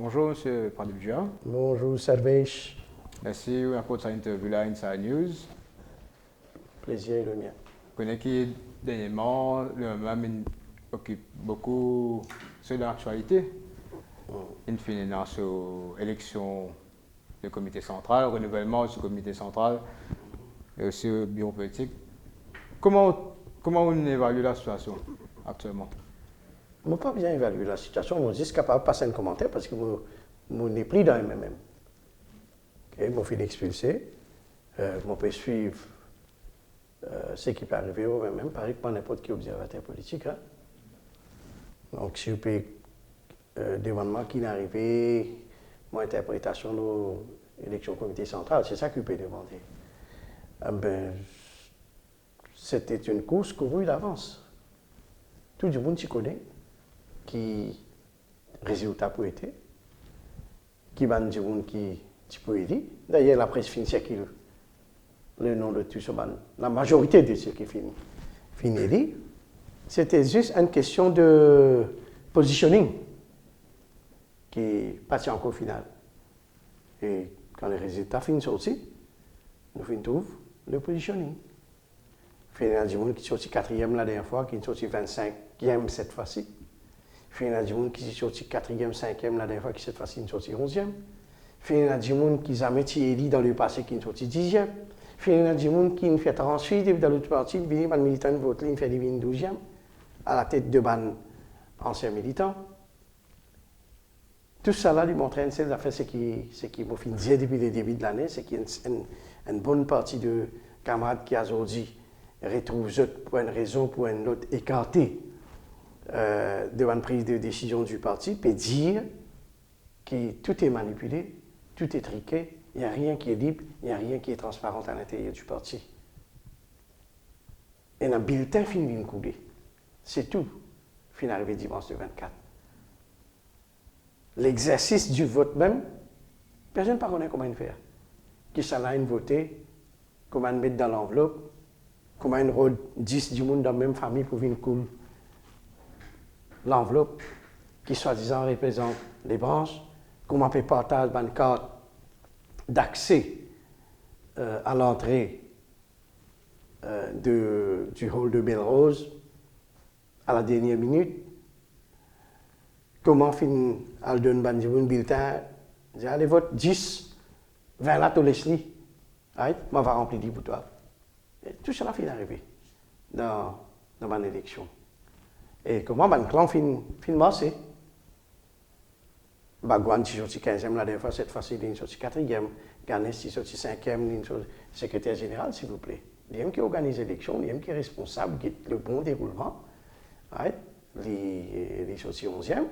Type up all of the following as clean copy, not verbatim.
Bonjour, Monsieur Pradipja. Bonjour, Serveix. Merci pour cette interview-là, Inside News. Plaisir est le mien. Je connais que dernièrement, le même occupe beaucoup sur l'actualité. Il finit dans l'élection du comité central, le renouvellement du comité central et aussi le bureau politique. Comment on évalue la situation actuellement? Je n'ai pas bien évalué la situation. Je suis juste capable de passer un commentaire parce que je n'ai pris dans MMM. Je me suis expulsé. Je peux suivre ce qui peut arriver au MMM, pareil que n'importe quel observateur politique. Hein. Donc, si je peux demander qui est arrivé, mon interprétation de l'élection comité central, c'est ça que je peux demander. C'était une course courue d'avance. Tout le monde s'y connaît. Qui résultat pour été, qui va dire qui peut aider. D'ailleurs, la presse finit qui le nom de tout ce ban. La majorité de ceux qui finissent, c'était juste une question de positioning qui passe encore au final. Et quand les résultats finissent aussi, nous finissons le positioning. Finalement, du monde qui est sorti 4e la dernière fois, qui est sorti 25e cette fois-ci. Finalement, du monde qui est sorti 4e, 5e la dernière fois, qui cette fois-ci est sorti 11e. Finalement, du monde qui a été élu dans le passé, qui est sorti 10e. Finalement, du monde qui fait ensuite, dans l'autre partie, il y a un militant vote, il fait 12e, à la tête de ban ancien militant. Tout ça là lui montre ce qui m'a fait dire depuis le début de l'année, c'est qu'il y a une bonne partie de camarades qui aujourd'hui retrouvent pour une raison, pour une autre écartée devant une prise de décision du parti, peut dire que tout est manipulé, tout est triqué, il n'y a rien qui est libre, il n'y a rien qui est transparent à l'intérieur du parti. Et un bulletin finit d'une coulée. C'est tout. Fin arrivé dimanche le 24. L'exercice du vote même, personne ne connaît comment le faire. Qui s'en a une voter, comment le mettre dans l'enveloppe, comment une rôle 10 du monde dans la même famille pour venir couler l'enveloppe qui soi-disant représente les branches, comment on peut partager une carte d'accès à l'entrée du hall de Belle-Rose à la dernière minute, comment fin al donne un bulletin, allez vote 10, 20 là, tu laisses li, on va remplir 10 pour toi. Et tout cela finit arriver dans mon élection. Et comment mon clan fin marché? Bagouane est sorti 15e la dernière fois, cette fois-ci il est sorti 4e, Ganès est sorti 5e, il est sorti secrétaire général, s'il vous plaît. Il y a qui organise l'élection, il y a qui est responsable de le bon déroulement. Il est sorti 11e.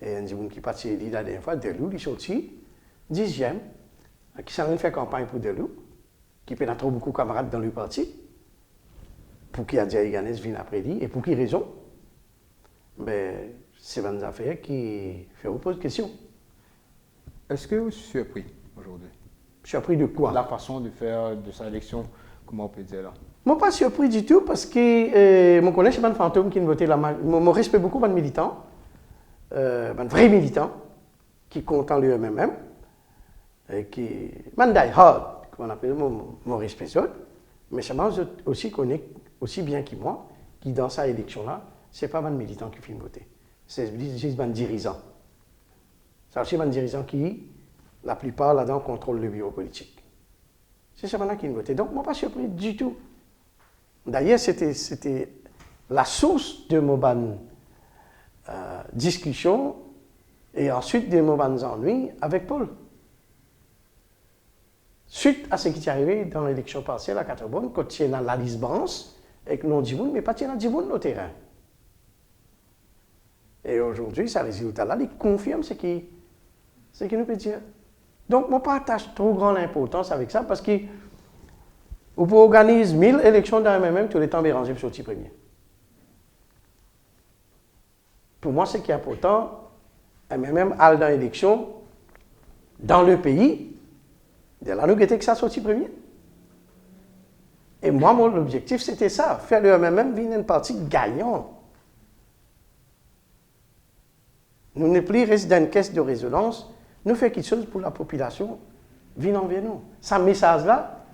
Et un gens qui est parti la dernière fois, Delou, il est sorti 10e. Qui s'en fait campagne pour Delou, qui peut avoir beaucoup de camarades dans le parti, pour qui a dit à Ganès vienne après lui, et pour qui raison? Ben, c'est une affaire qui fait reposer de questions. Est-ce que vous êtes surpris aujourd'hui? Surpris de quoi? La façon de faire de sa élection, comment on peut dire là? Je ne suis pas surpris du tout parce que je connais chez un fantôme qui voté la je respecte beaucoup les militants, un vrai militant qui compte en lui-même, et qui man die hard, comme on appelle mon respect ça, mais seulement je aussi connais aussi bien que moi, qui dans sa élection-là, ce n'est pas un militant qui finit voter. C'est juste un dirigeant. C'est aussi un dirigeant qui, la plupart là-dedans, contrôle le bureau politique. C'est seulement qui vote. Donc, moi, je ne suis pas surpris du tout. D'ailleurs, c'était la source de mon discussion et ensuite de mon ennuis avec Paul. Suite à ce qui est arrivé dans l'élection partielle à Caterbonne, quand tu es dans la Lisbonne, avec non du monde, mais pas dans du monde au terrain. Et aujourd'hui, ce résultat-là, il confirme ce qu'il nous peut dire. Donc, je ne partage pas trop grande importance avec ça parce que vous pouvez organiser 1000 élections dans le MMM, tous les temps, Béranger pour sortir premier. Pour moi, ce qui est important, MMM a dans l'élection dans le pays, de là, nous que ça sorti premier. Et moi, mon objectif, c'était ça, faire le MMM venir une partie gagnante. Nous ne plus rester dans une caisse de résonance, nous faisons quelque chose pour la population, vient envers nous. Ce message-là,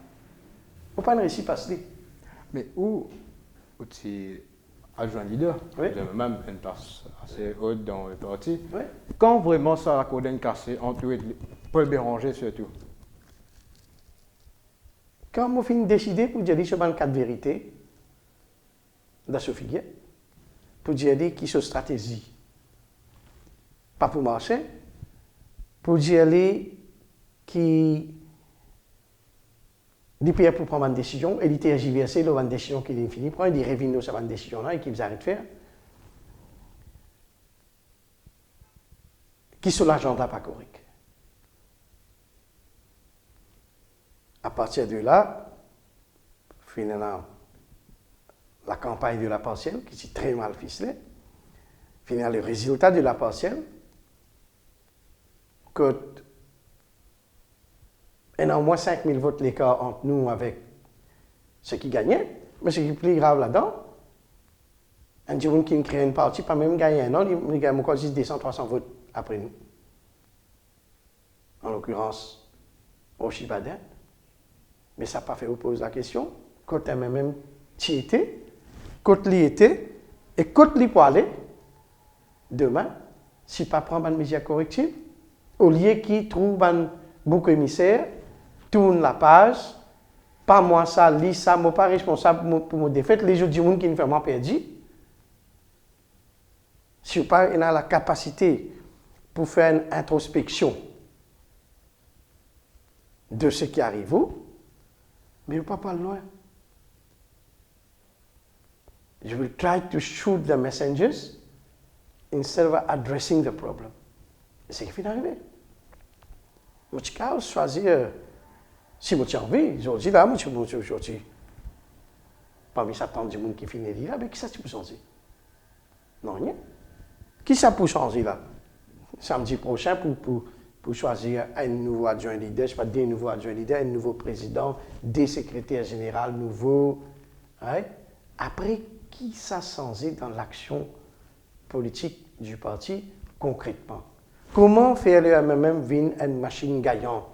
on ne peut pas réussir à passer. Mais où tu adjoint leader, Oui. j'ai même une place assez haute dans le parti, Oui. quand vraiment ça a cordé cassé entre Paul Béranger surtout? Quand on fin décidé pour dire sur 24 vérités, dans ce figure, pour dire qui sont stratégie, pas pour marcher, pour dire qui depuis pour prendre une décision, et il était JVC, il a une décision qu'il a fini prendre, il revient sur une décision là et qu'il arrête de faire. Qui sont l'agenda pas correct. À partir de là, finalement, la campagne de la partielle, qui est très mal ficelée, finalement, le résultat de la partielle, que il y a au moins 5 000 votes l'écart entre nous avec ceux qui gagnaient, mais ce qui est plus grave là-dedans, un jour qui crée une partie, pas même gagner, non, il gagne encore 200-300 votes après nous. En l'occurrence, au Chibaden. Mais ça n'a pas fait opposer la question. Quand même tu étais, quand l'y était, et quand l'y pour aller, demain, si pas prendre une mesure corrective, au lieu qu'il trouve un bouc émissaire, tourne la page, pas moi ça, lis ça, moi pas responsable pour mon défaite, les autres du monde qui ne fait pas perdu. Si vous pas la capacité pour faire une introspection de ce qui arrive, mais vous ne pas loin. You will try to shoot the messengers instead of addressing the problem. C'est ce qui finit d'arriver. Moi, je choisir, si vous avez envie, je dis là, moi, je dis, parmi ça, tant de monde qui finit de dire, mais qui ça peut changer? Non, rien. Qui ça peut changer là? Samedi prochain, pour choisir un nouveau adjoint leader, je ne sais pas, des nouveaux adjoints leaders, un nouveau président, des secrétaires généraux nouveaux. Right? Après, qui ça changé dans l'action politique du parti concrètement? Comment faire le MMM venir une machine gagnante?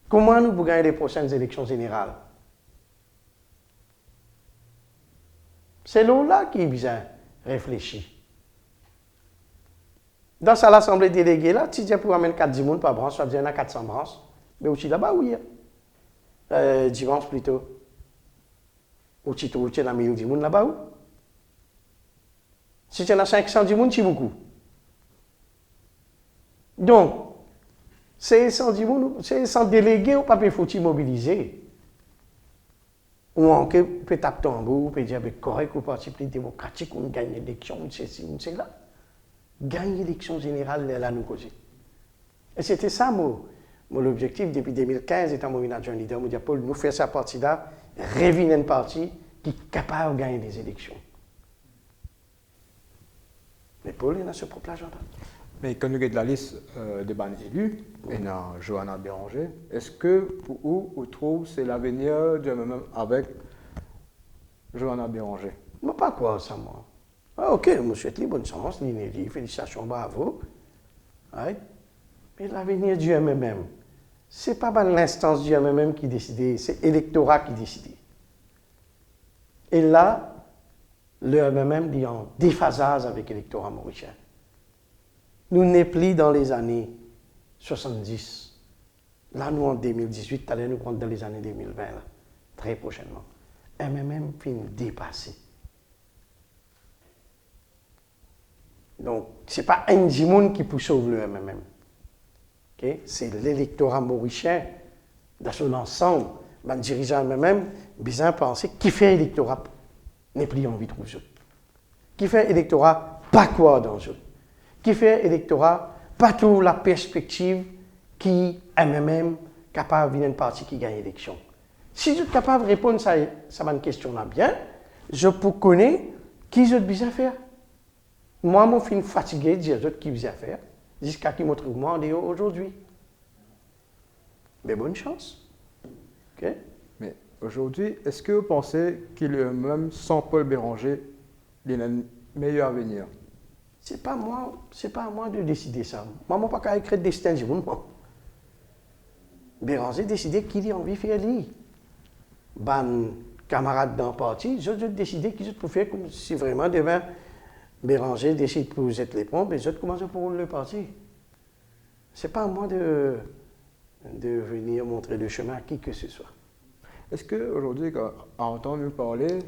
Comment nous pouvons gagner les prochaines élections générales? C'est là qui est bien réfléchi. Dans l'Assemblée déléguée, là, tu dis pour amener 4 personnes par branche, ça devient 400 branches. Mais aussi là-bas, oui. Dimanche plutôt. Ou tu trouves dans 1000 personnes là-bas, où? Si tu as 500 personnes, c'est beaucoup. Donc, c'est 100 délégués ou pas faut mobiliser. Ou en que peut taper tambour, peut dire correct ou parti plus démocratique, on gagne l'élection, c'est là. Gagner l'élection générale là nous causer. Et c'était ça mon objectif depuis 2015 étant mon adjoint leader, me dire Paul, nous faire sa partie là, revenir une partie qui est capable de gagner des élections. Mais Paul il a ce propre agenda. Mais quand nous avons la liste des bancs élus, et a Johanna Béranger, est-ce que pour vous trouvez c'est l'avenir du MMM avec Johanna Béranger? Moi pas quoi ça moi. Ah, ok, je vous souhaite bonne chance, Linélie, félicitations, bravo. Right? Mais l'avenir du MMM, ce n'est pas l'instance du MMM qui décide, c'est l'électorat qui décide. Et là, le MMM est en déphasage avec l'électorat mauricien. Nous n'est plus dans les années 70. Là, nous en 2018, allons nous prendre dans les années 2020, là, très prochainement. MMM finit dépasser. Donc, ce n'est pas un Jimoun qui peut sauver le MMM. Okay? C'est l'électorat mauricien, dans son ensemble. Les dirigeants MMM, bien penser qui fait l'électorat n'est plus envie de trouver. Qui fait l'électorat pas quoi dans eux. Qui fait l'électorat pas tout la perspective qui MMM capable de venir une partie qui gagne l'élection. Si je suis capable de répondre à cette question-là bien, je peux connaître qui je dois faire. Moi, je suis fatigué de dire ce qui vous a faire, jusqu'à qui me trouve moi en dehors aujourd'hui. Mais bonne chance. Okay? Mais aujourd'hui, est-ce que vous pensez qu'il est même sans Paul Béranger, il a un meilleur avenir? c'est pas à moi de décider ça. Moi, je ne peux pas écrire le destin du monde. Béranger décider qui a envie de faire lui. Ban camarade dans le parti, je dois décider qui je peux faire comme si vraiment demain Béranger décide pour vous être les pompes et je commence pour le parti. C'est pas à moi de venir montrer le chemin à qui que ce soit. Est-ce qu'aujourd'hui, quand on entend nous parler,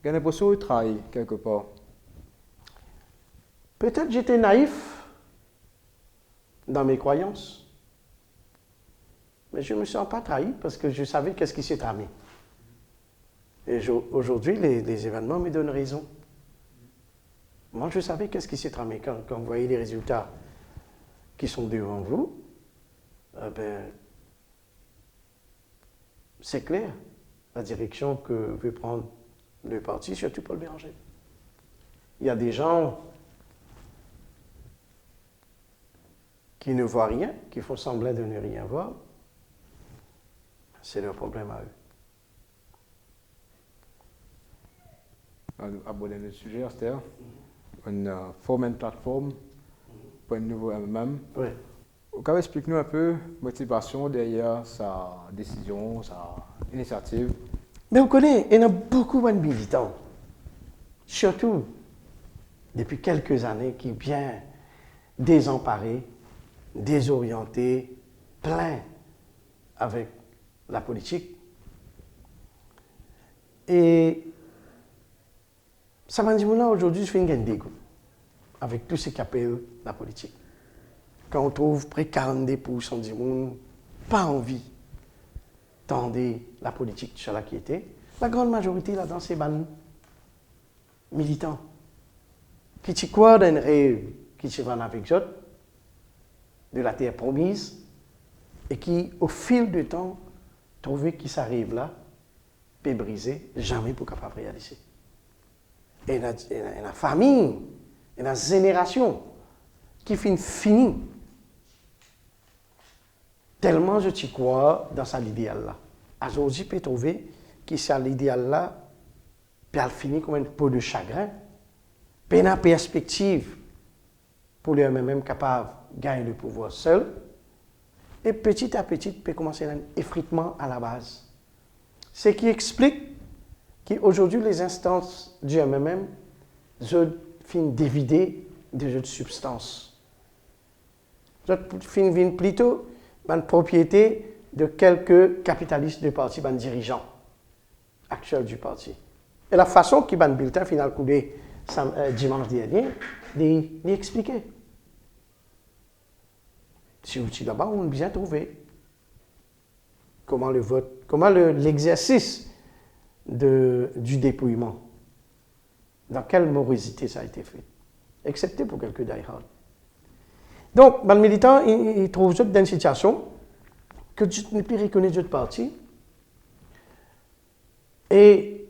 il y a l'impression qu'il trahit quelque part? Peut-être j'étais naïf dans mes croyances, mais je ne me sens pas trahi parce que je savais qu'est-ce qui s'est tramé. Et aujourd'hui, les événements me donnent raison. Moi, je savais qu'est-ce qui s'est tramé. Quand vous voyez les résultats qui sont devant vous, c'est clair la direction que veut prendre le parti, surtout Paul Béranger. Il y a des gens qui ne voient rien, qui font semblant de ne rien voir. C'est leur problème à eux. On va aborder le sujet, c'est-à-dire on forme une plateforme pour un nouveau MMM. Oui. Explique-nous un peu la motivation derrière sa décision, sa initiative. Mais vous connaissez, il y a beaucoup de militants, surtout depuis quelques années, qui sont bien désemparés, désorientés, pleins avec la politique. Et ça m'a dit, aujourd'hui, je fais une dégoût avec tout ce qu'appelle la politique. Quand on trouve près de 42% du monde pas envie tendre la politique sur la qui était, la grande majorité là-dedans, c'est les militants qui te croient d'un rêve qui se vend avec eux, de la terre promise, et qui, au fil du temps, trouvent qu'ils s'arrivent là, peut briser, jamais pour capable de réaliser. Et il y a une famille, il y a une génération qui finit. Tellement je t'y crois dans cet idéal-là. Aujourd'hui, je peux trouver que cet idéal-là, puis elle finit comme un pot de chagrin, puis une perspective pour les même capable de gagner le pouvoir seul, et petit à petit, peut commencer un effritement à la base. Ce qui explique qu'aujourd'hui, les instances du MMM, je finis d'évider des jeux de substance. Je finis plutôt une propriété de quelques capitalistes du parti, des dirigeants actuels du parti. Et la façon que le bulletin final coulé dimanche dernier, l'expliquer. Si vous êtes là-bas, on a bien trouvé comment le vote, comment l'exercice du dépouillement, dans quelle morosité ça a été fait, excepté pour quelques die-hard. Donc, les militants, ils trouvent dans une situation que tu ne peux reconnaître d'autres partis. Et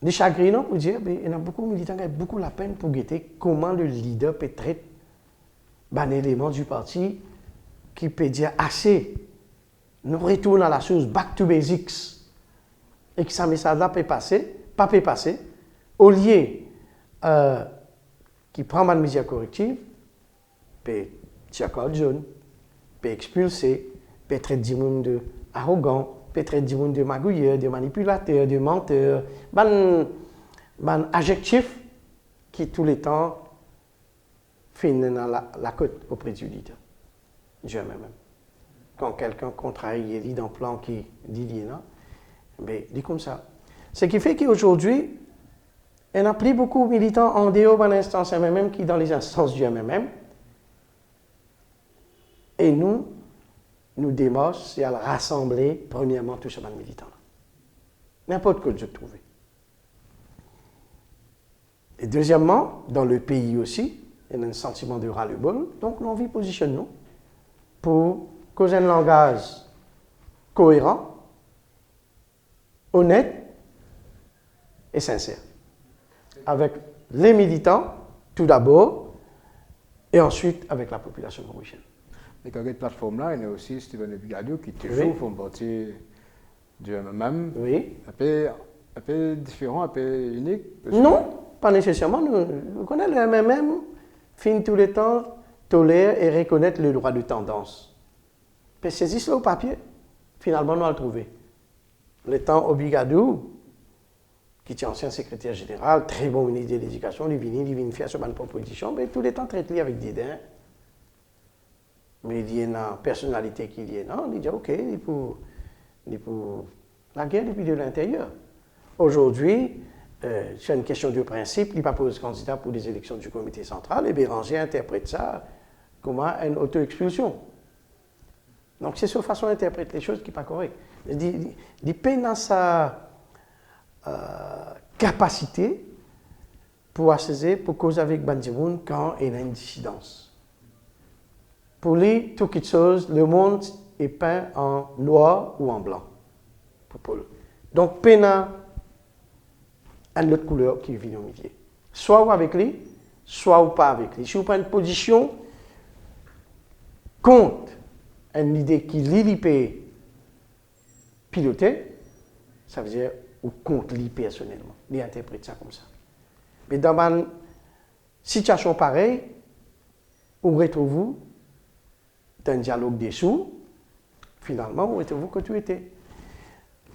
les chagrinants pour dire, il y a beaucoup de militants qui ont beaucoup la peine pour guetter comment le leader peut traiter un élément du parti qui peut dire assez, nous retournons à la chose, back to basics, et que ça message-là peut passer, pas peut passer, au lieu qui prend une mesure corrective, peut tirer code jaune, peut expulser, peut traiter du monde arrogant, peut traiter du monde de magouilleur, de manipulateur, de menteur, un adjectif qui tout le temps finit dans la côte auprès du leader. Dieu même. Quand quelqu'un contrarie, il dit dans le plan qui dit là, ben, il dit comme ça. Ce qui fait qu'aujourd'hui, il n'y a plus beaucoup de militants en dehors de l'instance MMM qui dans les instances du MMM. Et nous démarche, c'est à rassembler, premièrement, tous ces militants. N'importe quoi que je trouve. Et deuxièmement, dans le pays aussi, il y a un sentiment de ras-le-bol, donc l'envie positionne nous pour causer un langage cohérent, honnête et sincère. Avec les militants, tout d'abord, et ensuite avec la population mauricienne. Et quand cette plateforme-là, il y a aussi Steven Epigadio qui toujours font partie du MMM. Oui. Un peu différent, un peu unique. Non, Pas nécessairement, nous connaissons le MMM, fin tous les temps, tolère et reconnaître le droit de tendance. Puis saisir cela au papier, finalement, nous allons le trouver. Le temps Obigadou, qui est ancien secrétaire général, très bon ministre de l'Éducation, il vient faire ce genre de proposition, mais tous les temps traité avec dédain. Mais il y a une personnalité qui dit non, il dit ok, il pour la guerre depuis de l'intérieur. Aujourd'hui, c'est une question de principe, il ne pas poser candidat pour les élections du comité central, et Béranger interprète ça comme une auto-expulsion. Donc c'est cette façon d'interpréter les choses qui n'est pas correcte. Il peine dans sa capacité pour accéder, pour causer avec Bandimoun quand il a une dissidence. Pour lui, toute quelque chose, le monde est peint en noir ou en blanc. Pour Paul. Donc, peint une autre couleur qui vient au milieu. Soit ou avec lui, soit ou pas avec lui. Si vous prenez une position contre une idée qui l'IP piloter, ça veut dire ou contre lui personnellement. Il interprète ça comme ça. Mais dans une situation pareille, où retrouvez-vous dans un dialogue dessous, finalement, où retrouvez-vous que tu étais.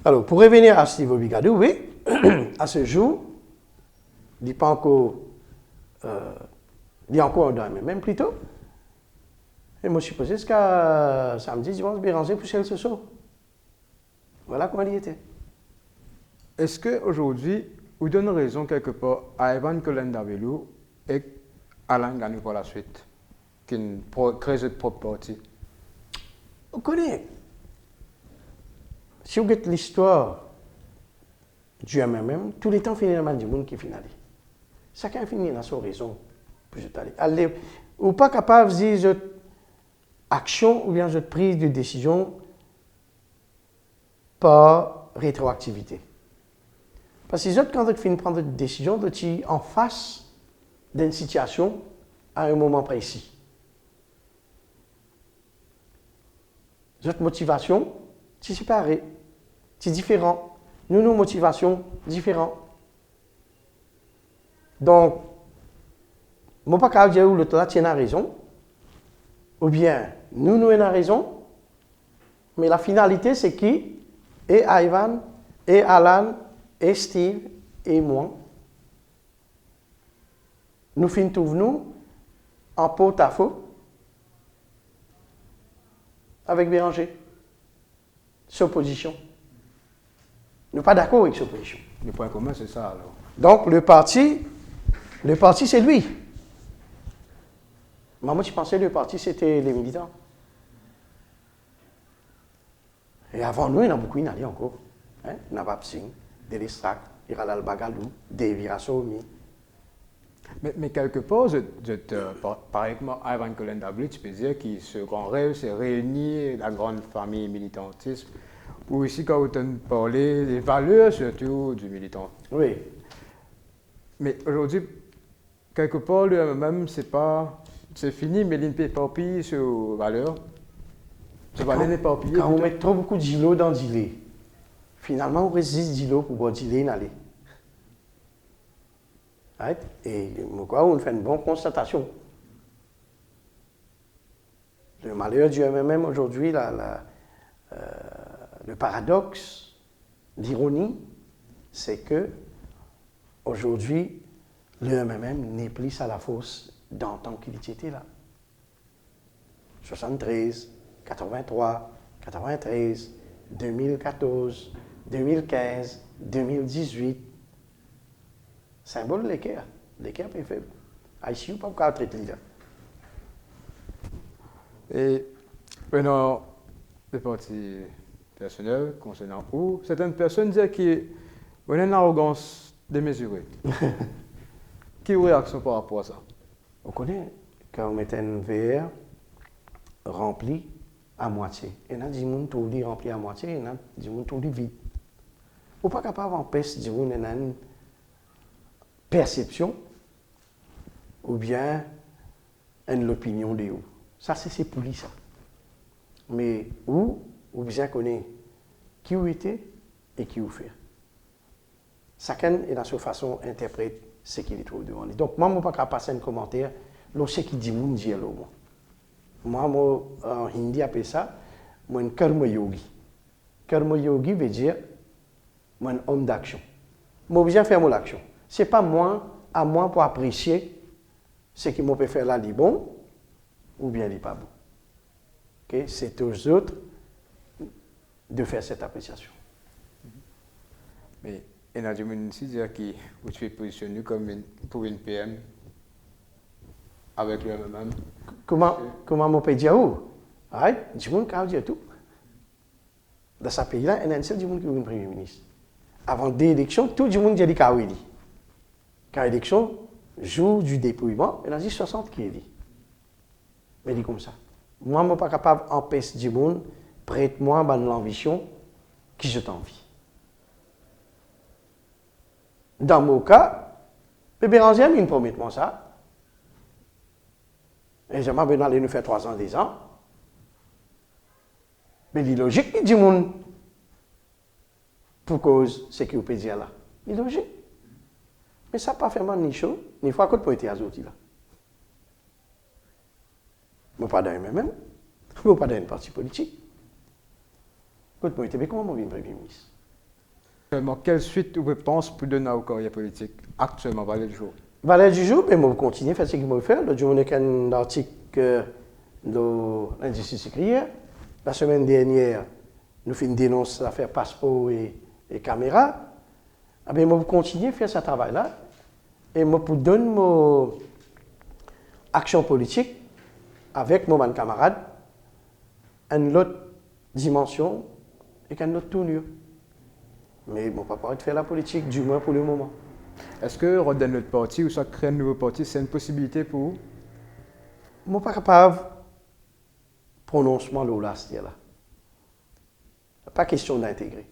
Alors, pour revenir à Steve Obigadou, oui, à ce jour, il n'est pas encore, il est encore dans le même plutôt. Et moi, je suis posé jusqu'à samedi, dimanche, Béranger, pour celle ce soir. Voilà comment il était. Est-ce qu'aujourd'hui, vous donnez raison quelque part à Ivan Colendabelou et Alain Ganou pour la suite, qui crée cette propre parti? Vous connaissez. Si vous regardez l'histoire du MMM, tous les temps, finalement, du monde qui finit. Chacun finit dans son raison pour aller. Ou pas capable de dire votre action ou bien votre prise de décision par rétroactivité. Parce que quand vous finissez de prendre une décision, vous êtes en face d'une situation à un moment précis. Votre motivation, c'est séparé, c'est différent. Nos motivations différentes. Donc, je ne peux pas dire que l'autre tient raison, ou bien nous avons raison, mais la finalité, c'est qui? Et Ivan, et Alan, et Steve, et moi. Nous finissons nous en porte-à-faux avec Béranger. Cette opposition. Nous ne sommes pas d'accord avec cette opposition. Le point commun, c'est ça alors. Donc, le parti, c'est lui. Moi, je pensais que le parti, c'était les militants. Et avant nous, il y en a beaucoup, il y en a encore. Hein? Nabab Singh, Delistrak, Iradal Bagalou, Devi Rassoumi. Mais quelque part, par exemple, Ivan Colendabelou, tu peux dire que ce grand rêve, c'est réunir la grande famille militantisme, ou ici, quand on parlait des valeurs surtout du militant. Oui. Mais aujourd'hui, quelque part, le MMM, c'est fini, mais il ne peut pas éparpiller sur valeurs. C'est pas l'éparpiller. Quand on met trop beaucoup de d'îlots dans d'îlets, finalement, on résiste d'îlots pour boire d'îlets d'aller. Right? Et pourquoi on fait une bonne constatation. Le malheur du MMM aujourd'hui, le paradoxe, l'ironie, c'est que aujourd'hui, le MMM n'est plus à la force d'antan qu'il était là. 73, 83, 93, 2014, 2015, 2018. Symbole de l'équerre. L'équerre est faible. ICU, pas encore traiter là. Et maintenant, les parties personnelles concernant où certaines personnes disent qu'il y a une arrogance démesurée. Quelle réaction par rapport à ça? On connaît quand on met un verre rempli à moitié. Il y a des gens qui dit rempli à moitié, il y a des gens qui dit vide. On n'est pas capable d'empêcher des gens qui ont une perception ou bien une opinion de vous. Ça, c'est pour lui, ça. Mais vous bien connaissez qui vous était et qui vous fait. Chacun est dans sa façon d'interpréter ce qu'il trouve devant lui. Donc, moi, je ne peux pas passer un commentaire, ce qui dit mon Dieu. Moi, en hindi, appelle ça, moi, un karma yogi. Karma yogi veut dire, moi, un homme d'action. Moi, je faire mon action. Ce n'est pas moi, à moi pour apprécier ce qui me peut faire là, les bon ou bien les pas bon. Okay? C'est aux autres de faire cette appréciation. Mais il y a des gens qui disent que vous êtes positionné comme pour une PM avec le MMM. Comment on peut dire où? Ah, du monde qui a dit tout. Dans ce pays-là, il y a un seul du monde qui est Premier ministre. Avant l'élection, tout le monde a dit qu'il dit. Quand l'élection, jour du dépouillement, il y a dit 60 qui est dit. Mais il dit comme ça. Moi, je ne suis pas capable d'empêcher du monde, prête-moi l'ambition qui je t'envie. Dans mon cas, le Béranger me promet moi ça. Et j'aimerais bien aller nous faire 3 ans, 10 ans. Mais il est logique, il dit monde pour cause ce qu'il peut dire là. Il est logique. Mais ça n'a pas fait mal ni chaud, ni fois qu'on peut être azouti là. Je ne suis pas dans le même, je ne suis pas dans un parti politique. Quand je suis comment je suis Premier ministre? Quelle suite vous pensez pour donner au carrière politique actuellement, Valais du jour? Valais du jour, mais je vais continuer à faire ce que je veux faire. Le jour où on a un article de l'injustice sucrière. La semaine dernière, nous faisons une dénonce l'affaire passeport et caméra. Je vais continuer à faire ce travail-là. Et je vais donner mon action politique avec mon camarade une autre dimension et une autre tournure. Mais je ne peux pas faire la politique, du moins pour le moment. Est-ce que redonner notre parti ou soit créer un nouveau parti, c'est une possibilité pour vous? Je ne suis pas capable de prononcement là, c'est-à-dire là. Il n'y a pas question d'intégrer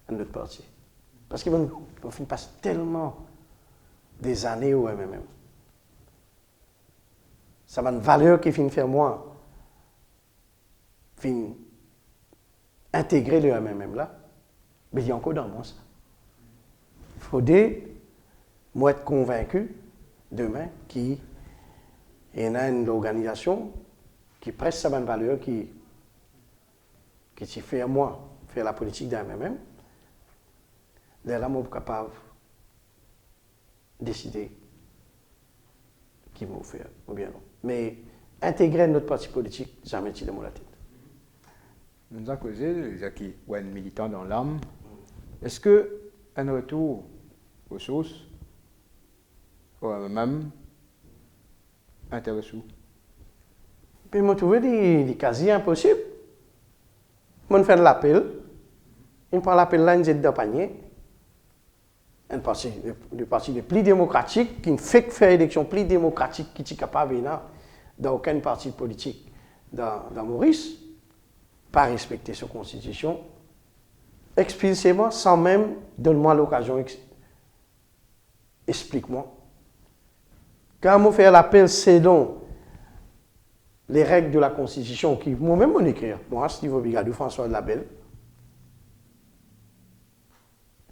un autre parti. Parce qu'on passe tellement des années au MMM. Ça a une valeur qui finit faire moi. Fin intégrer le MMM là. Mais il y a encore dans moi ça. Il faudrait, moi, être convaincu demain qu'il y a une organisation qui presse sa bonne valeur, qui fait moi faire la politique d'un MMM. Là, je suis capable de décider qui va faire ou bien non. Mais intégrer notre parti politique, jamais tiré dans la tête. Nous avons causé, les qui ont un militant dans l'âme. Est-ce qu'un retour aux sources, au MMM, intéresse vous? Puis, je trouve des quasi impossibles. Je fais l'appel. Je prends l'appel là, je jette dans le panier. Le parti le plus démocratique, qui fait faire élection plus démocratique qui est capable de dans aucun parti politique dans Maurice, pas respecter sa constitution, explicitement, sans même donner-moi l'occasion, explique-moi. Quand on fait l'appel selon les règles de la constitution, qui moi-même on écrit, moi, Steve Bigadou, François de Labelle,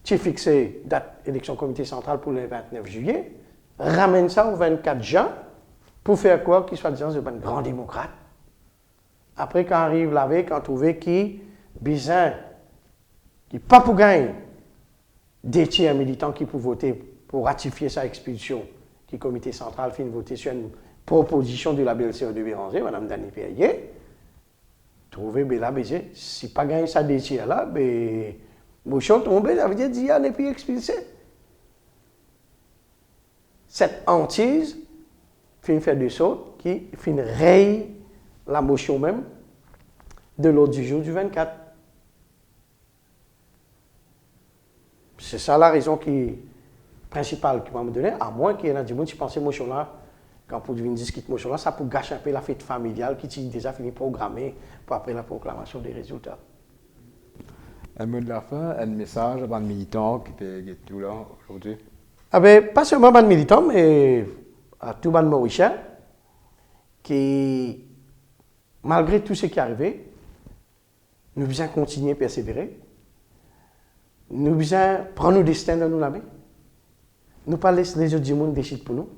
j'ai fixé date élection comité central pour le 29 juillet, ramène ça au 24 juin, pour faire quoi? Qu'il soit disant, c'est un grand démocrate. Après, quand arrive la veille, quand on trouve qui, bizarre, qui pas pour gagner, détient un militant qui peut voter pour ratifier sa expulsion, qui comité central fait voter sur une proposition de la BLCO de Béranger, Mme Dani Perrier, trouver là, si pas gagné ça détient là, ben, Bouchon tombé, ça veut dire Dia n'est plus expulsé. Cette hantise fait faire de sorte qui fait raye la motion même de l'ordre du jour du 24. C'est ça la raison principale qui va me donner, à moins qu'il y ait du monde qui pense que motion là, quand vous devez discuter motion là, ça peut gâcher un peu la fête familiale qui est déjà fini programmée pour après la proclamation des résultats. Un mot de la fin, un message à un militant qui est tout là aujourd'hui? Ah ben, pas seulement à un militant, mais à tout le Mauricien qui, malgré tout ce qui est arrivé, nous devons continuer à persévérer. Nous devons prendre nos destins dans nos mains. nous pas laisser les autres du monde décider pour nous.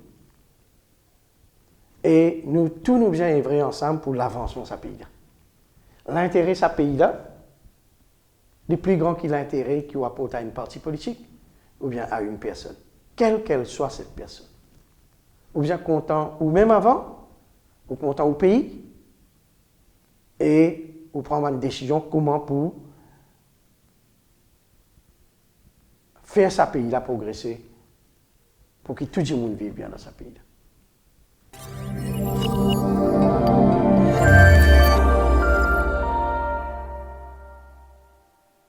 Et nous, tous nous bien œuvrer ensemble pour l'avancement de ce pays-là. L'intérêt de ce pays-là, est plus grand que l'intérêt qu'il apporte à une partie politique ou bien à une personne, quelle qu'elle soit cette personne. Ou bien content, ou même avant, ou content au pays, et ou prendre une décision comment pour faire ce pays-là progresser, pour que tout le monde vive bien dans ce pays-là.